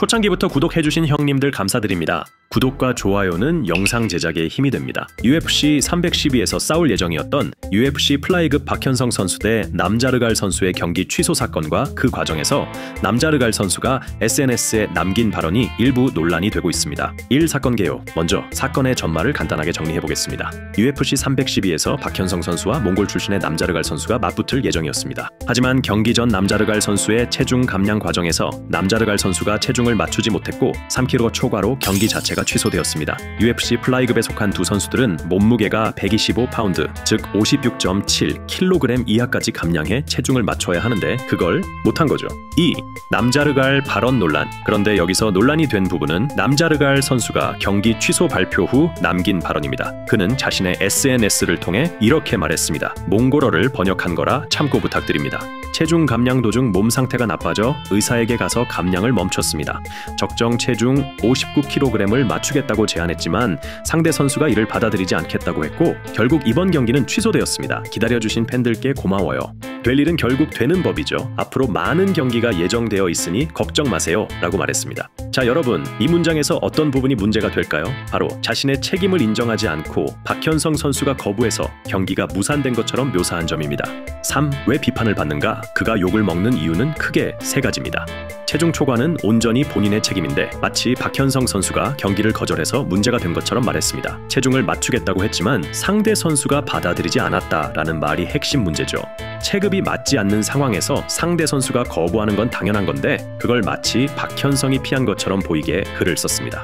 초창기부터 구독해주신 형님들 감사드립니다. 구독과 좋아요는 영상 제작에 힘이 됩니다. UFC 312에서 싸울 예정이었던 UFC 플라이급 박현성 선수 대 남자르갈 선수의 경기 취소 사건과 그 과정에서 남자르갈 선수가 SNS에 남긴 발언이 일부 논란이 되고 있습니다. 1. 사건 개요. 먼저 사건의 전말을 간단하게 정리해보겠습니다. UFC 312에서 박현성 선수와 몽골 출신의 남자르갈 선수가 맞붙을 예정이었습니다. 하지만 경기 전 남자르갈 선수의 체중 감량 과정에서 남자르갈 선수가 체중을 맞추지 못했고 3kg 초과로 경기 자체가 취소되었습니다. UFC 플라이급에 속한 두 선수들은 몸무게가 125파운드, 즉 56.7kg 이하까지 감량해 체중을 맞춰야 하는데 그걸 못한 거죠. 2. 남자르갈 발언 논란. 그런데 여기서 논란이 된 부분은 남자르갈 선수가 경기 취소 발표 후 남긴 발언입니다. 그는 자신의 SNS를 통해 이렇게 말했습니다. 몽골어를 번역한 거라 참고 부탁드립니다. 체중 감량 도중 몸 상태가 나빠져 의사에게 가서 감량을 멈췄습니다. 적정 체중 59kg을 맞추겠다고 제안했지만 상대 선수가 이를 받아들이지 않겠다고 했고 결국 이번 경기는 취소되었습니다. 기다려주신 팬들께 고마워요. 될 일은 결국 되는 법이죠. 앞으로 많은 경기가 예정되어 있으니 걱정 마세요 라고 말했습니다. 자, 여러분, 이 문장에서 어떤 부분이 문제가 될까요? 바로 자신의 책임을 인정하지 않고 박현성 선수가 거부해서 경기가 무산된 것처럼 묘사한 점입니다. 3. 왜 비판을 받는가? 그가 욕을 먹는 이유는 크게 세 가지입니다. 체중 초과는 온전히 본인의 책임인데 마치 박현성 선수가 경기를 거절해서 문제가 된 것처럼 말했습니다. 체중을 맞추겠다고 했지만 상대 선수가 받아들이지 않았다라는 말이 핵심 문제죠. 체급이 맞지 않는 상황에서 상대 선수가 거부하는 건 당연한 건데 그걸 마치 박현성이 피한 것처럼 보이게 글을 썼습니다.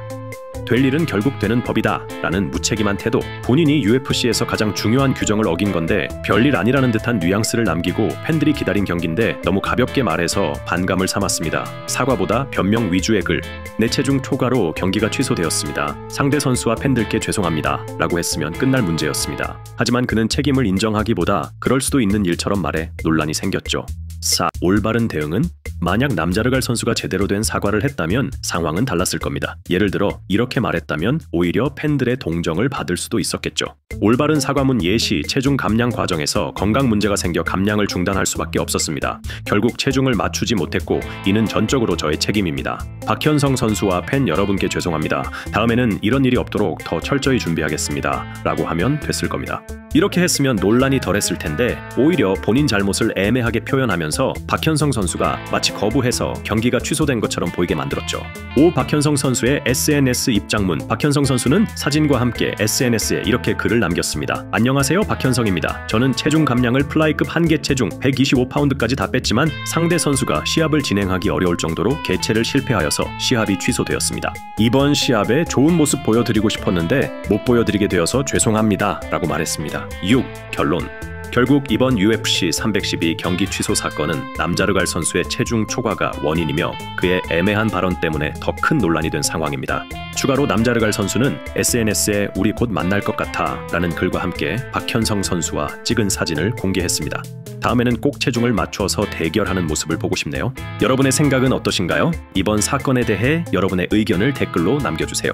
될 일은 결국 되는 법이다 라는 무책임한 태도. 본인이 UFC에서 가장 중요한 규정을 어긴 건데 별일 아니라는 듯한 뉘앙스를 남기고 팬들이 기다린 경기인데 너무 가볍게 말해서 반감을 삼았습니다. 사과보다 변명 위주의 글. 내 체중 초과로 경기가 취소되었습니다. 상대 선수와 팬들께 죄송합니다 라고 했으면 끝날 문제였습니다. 하지만 그는 책임을 인정하기보다 그럴 수도 있는 일처럼 말해 논란이 생겼죠. 4. 올바른 대응은? 만약 남자르갈 선수가 제대로 된 사과를 했다면 상황은 달랐을 겁니다. 예를 들어 이렇게 말했다면 오히려 팬들의 동정을 받을 수도 있었겠죠. 올바른 사과문 예시 체중 감량 과정에서 건강 문제가 생겨 감량을 중단할 수밖에 없었습니다. 결국 체중을 맞추지 못했고 이는 전적으로 저의 책임입니다. 박현성 선수와 팬 여러분께 죄송합니다. 다음에는 이런 일이 없도록 더 철저히 준비하겠습니다 라고 하면 됐을 겁니다. 이렇게 했으면 논란이 덜했을 텐데 오히려 본인 잘못을 애매하게 표현하면서 박현성 선수가 마치 거부해서 경기가 취소된 것처럼 보이게 만들었죠. 5. 박현성 선수의 SNS 입장문. 박현성 선수는 사진과 함께 SNS에 이렇게 글을 남겼습니다. 안녕하세요, 박현성입니다. 저는 체중 감량을 플라이급 한계 체중 125파운드까지 다 뺐지만 상대 선수가 시합을 진행하기 어려울 정도로 개최를 실패하여서 시합이 취소되었습니다. 이번 시합에 좋은 모습 보여드리고 싶었는데 못 보여드리게 되어서 죄송합니다 라고 말했습니다. 6. 결론. 결국 이번 UFC 312 경기 취소 사건은 남자르갈 선수의 체중 초과가 원인이며 그의 애매한 발언 때문에 더 큰 논란이 된 상황입니다. 추가로 남자르갈 선수는 SNS에 우리 곧 만날 것 같아 라는 글과 함께 박현성 선수와 찍은 사진을 공개했습니다. 다음에는 꼭 체중을 맞춰서 대결하는 모습을 보고 싶네요. 여러분의 생각은 어떠신가요? 이번 사건에 대해 여러분의 의견을 댓글로 남겨주세요.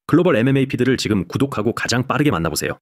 글로벌 MMA 피드를 지금 구독하고 가장 빠르게 만나보세요.